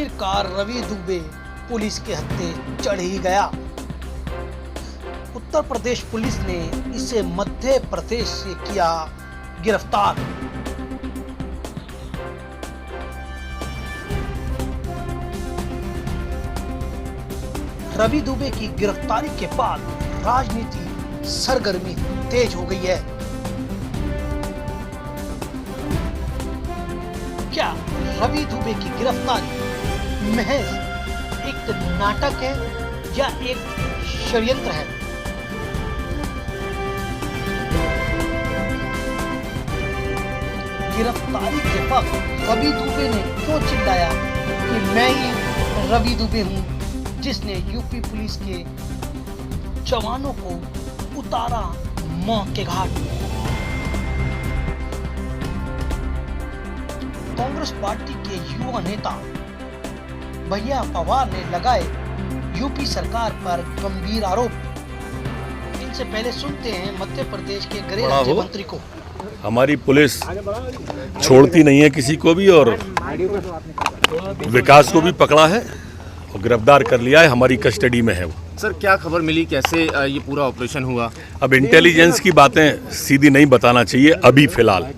आखिरकार रवि दुबे पुलिस के हत्थे चढ़ ही गया। उत्तर प्रदेश पुलिस ने इसे मध्य प्रदेश से किया गिरफ्तार। रवि दुबे की गिरफ्तारी के बाद राजनीति सरगर्मी तेज हो गई है। क्या रवि दुबे की गिरफ्तारी महज एक नाटक है या एक षड्यंत्र है? गिरफ्तारी के वक्त रवि दुबे ने क्यों चिल्लाया कि मैं ही रवि दुबे हूं जिसने यूपी पुलिस के जवानों को उतारा मौत के घाट? कांग्रेस पार्टी के युवा नेता भैया पवार ने लगाए यूपी सरकार पर गंभीर आरोप। इनसे पहले सुनते हैं मध्य प्रदेश के गृह राज्य मंत्री को। हमारी पुलिस छोड़ती नहीं है किसी को भी, और विकास को भी पकड़ा है और गिरफ्तार कर लिया है, हमारी कस्टडी में है वो। सर, क्या खबर मिली, कैसे ये पूरा ऑपरेशन हुआ? अब इंटेलिजेंस की बातें सीधी नहीं बताना चाहिए अभी फिलहाल,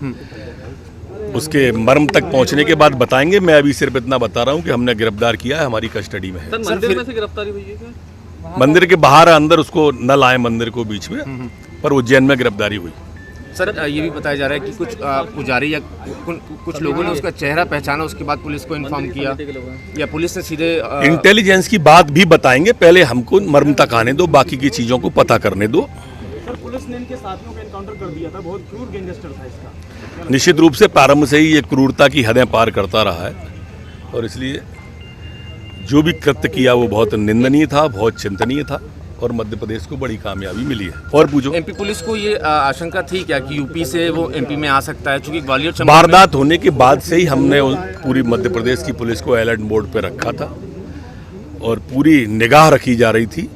उसके मर्म तक पहुंचने के बाद बताएंगे। मैं अभी सिर्फ इतना बता रहा हूं कि हमने गिरफ्तार किया है, हमारी कस्टडी में है। सर, मंदिर में से गिरफ्तारी हुई है क्या? मंदिर के बाहर अंदर उसको न लाए मंदिर को बीच में, पर उज्जैन में गिरफ्तारी हुई। सर, ये भी बताया जा रहा है कि कुछ पुजारी या कुछ लोगों ने उसका चेहरा पहचाना, उसके बाद पुलिस को इन्फॉर्म किया, या पुलिस ने सीधे इंटेलिजेंस की बात भी बताएंगे, पहले हमको मर्म तक आने दो, बाकी की चीजों को पता करने दो। सर, पुलिस ने इनके साथियों को एनकाउंटर कर दिया था, बहुत क्रूर गैंगस्टर था इसका। निश्चित रूप से प्रारंभ से ही ये क्रूरता की हदें पार करता रहा है, और इसलिए जो भी कृत्य किया वो बहुत निंदनीय था, बहुत चिंतनीय था, और मध्य प्रदेश को बड़ी कामयाबी मिली है। और पूछो, एमपी पुलिस को ये आशंका थी क्या कि यूपी से वो एमपी में आ सकता है? क्योंकि ग्वालियर वारदात होने के बाद से ही हमने पूरी मध्य प्रदेश की पुलिस को अलर्ट मोड पे रखा था और पूरी निगाह रखी जा रही थी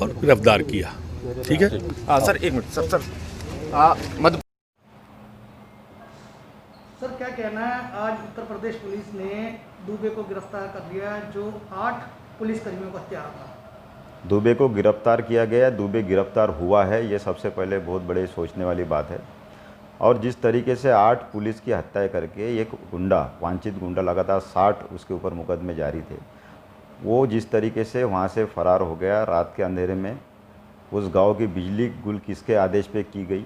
और गिरफ्तार किया। ठीक है सर, एक मिनट सर, मध्य सर, क्या कहना है, आज उत्तर प्रदेश पुलिस ने दुबे को गिरफ्तार कर लिया जो 8 पुलिसकर्मियों को हत्या था। दुबे को गिरफ्तार किया गया, दुबे गिरफ्तार हुआ है, ये सबसे पहले बहुत बड़े सोचने वाली बात है। और जिस तरीके से 8 पुलिस की हत्या करके एक गुंडा, वांछित गुंडा, लगातार 60 उसके ऊपर मुकदमे जारी थे, वो जिस तरीके से वहाँ से फरार हो गया रात के अंधेरे में, उस गांव की बिजली गुल किसके आदेश पे की गई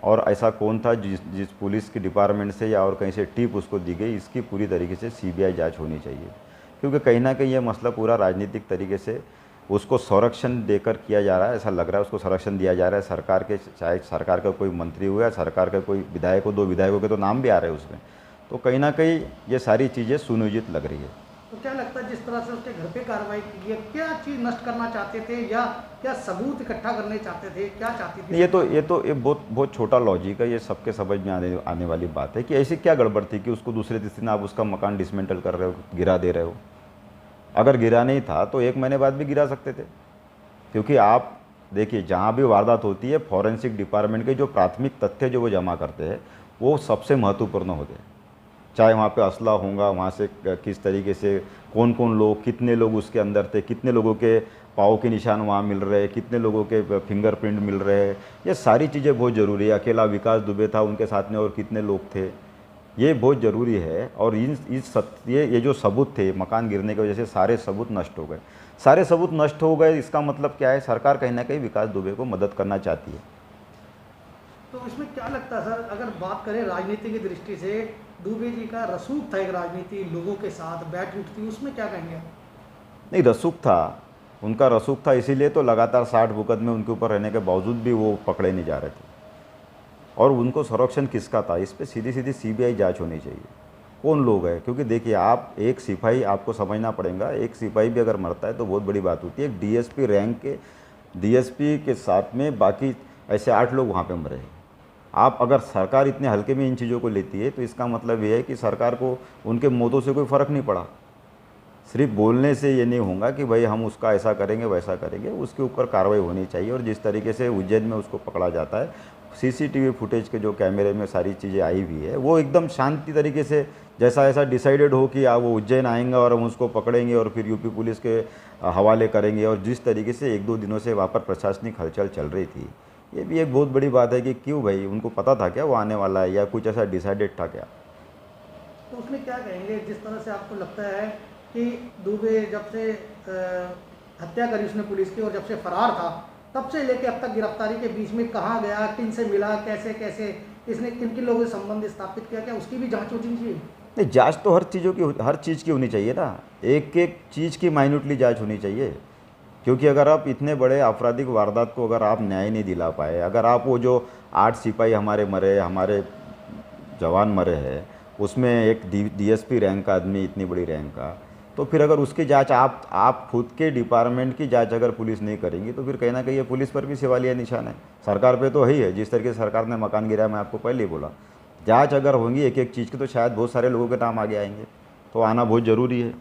और ऐसा कौन था जिस पुलिस के डिपार्टमेंट से या और कहीं से टिप उसको दी गई, इसकी पूरी तरीके से सीबीआई जांच होनी चाहिए। क्योंकि कहीं ना कहीं ये मसला पूरा राजनीतिक तरीके से उसको संरक्षण देकर किया जा रहा है, ऐसा लग रहा है उसको संरक्षण दिया जा रहा है सरकार के, चाहे सरकार का कोई मंत्री हुआ, सरकार का कोई विधायक हो, 2 विधायकों के तो नाम भी आ रहे हैं उसमें, तो कहीं ना कहीं ये सारी चीज़ें सुनियोजित लग रही है। तो क्या लगता है जिस तरह से उसके घर पे कार्रवाई की है, क्या चीज़ नष्ट करना चाहते थे या क्या सबूत इकट्ठा करने चाहते थे, क्या चाहते थे? ये बहुत छोटा लॉजिक है, ये सबके समझ में आने वाली बात है कि ऐसी क्या गड़बड़ थी कि उसको दूसरे दिन आप उसका मकान डिसमेंटल कर रहे हो, गिरा दे रहे हो। अगर गिरा नहीं था तो 1 महीने बाद भी गिरा सकते थे, क्योंकि आप देखिए जहाँ भी वारदात होती है, फॉरेंसिक डिपार्टमेंट के जो प्राथमिक तथ्य जो वो जमा करते हैं वो सबसे महत्वपूर्ण होते हैं। चाहे वहाँ पे असला होगा, वहाँ से किस तरीके से कौन कौन लोग, कितने लोग उसके अंदर थे, कितने लोगों के पाँव के निशान वहाँ मिल रहे हैं, कितने लोगों के फिंगरप्रिंट मिल रहे हैं, ये सारी चीज़ें बहुत ज़रूरी है। अकेला विकास दुबे था, उनके साथ में और कितने लोग थे, ये बहुत ज़रूरी है। और ये जो सबूत थे मकान गिरने की वजह से सारे सबूत नष्ट हो गए, सारे सबूत नष्ट हो गए। इसका मतलब क्या है, सरकार कहीं ना कहीं विकास दुबे को मदद करना चाहती है। तो इसमें क्या लगता है सर, अगर बात करें राजनीति की दृष्टि से, दुबे जी का रसूख था एक राजनीति, लोगों के साथ बैठ उठती, उसमें क्या कहेंगे? नहीं, रसूख था, उनका रसूख था, इसीलिए तो लगातार 60 मुकदमे उनके ऊपर रहने के बावजूद भी वो पकड़े नहीं जा रहे थे। और उनको संरक्षण किसका था, इस पर सीधी सीधी सीबीआई जांच होनी चाहिए, कौन लोग हैं। क्योंकि देखिए, आप एक सिपाही, आपको समझना पड़ेगा, एक सिपाही भी अगर मरता है तो बहुत बड़ी बात होती है। एक डीएसपी रैंक के डीएसपी के साथ में बाकी ऐसे 8 लोग वहाँ पे मरे हैं। आप अगर सरकार इतने हल्के में इन चीज़ों को लेती है तो इसका मतलब ये है कि सरकार को उनके मौतों से कोई फ़र्क नहीं पड़ा। सिर्फ बोलने से ये नहीं होगा कि भाई हम उसका ऐसा करेंगे वैसा करेंगे, उसके ऊपर कार्रवाई होनी चाहिए। और जिस तरीके से उज्जैन में उसको पकड़ा जाता है, सीसीटीवी फुटेज के जो कैमरे में सारी चीज़ें आई हुई है वो एकदम शांति तरीके से जैसा ऐसा डिसाइडेड हो कि वो उज्जैन आएंगे और हम उसको पकड़ेंगे और फिर यूपी पुलिस के हवाले करेंगे, और जिस तरीके से 1-2 दिनों से वहाँ पर प्रशासनिक हलचल चल रही थी, ये भी एक बहुत बड़ी बात है कि क्यों भाई, उनको पता था क्या वो आने वाला है या कुछ ऐसा डिसाइडेड था क्या? तो उसमें क्या कहेंगे, जिस तरह से आपको लगता है कि दुबे जब से हत्या करी उसने पुलिस की और जब से फरार था तब से लेके अब तक गिरफ्तारी के बीच में कहाँ गया, किन से मिला, कैसे कैसे इसने किन किन लोगों से संबंध स्थापित किया, क्या उसकी भी जांच होनी चाहिए? नहीं, जांच तो हर चीज़ की होनी चाहिए ना, एक एक चीज़ की माइन्यूटली जांच होनी चाहिए, क्योंकि अगर आप इतने बड़े आपराधिक वारदात को अगर आप न्याय नहीं दिला पाए, अगर आप वो जो 8 सिपाही हमारे मरे, हमारे जवान मरे हैं, उसमें एक डीएसपी रैंक का आदमी, इतनी बड़ी रैंक का, तो फिर अगर उसकी जांच आप खुद के डिपार्टमेंट की जांच अगर पुलिस नहीं करेंगी तो फिर कहीं ना कहीं ये पुलिस पर भी सवालिया निशान है। सरकार पे तो है ही है, जिस तरीके से सरकार ने मकान गिराया, मैं आपको पहले ही बोला, जांच अगर होंगी एक एक चीज़ की तो शायद बहुत सारे लोगों के नाम आगे आएंगे, तो आना बहुत ज़रूरी है।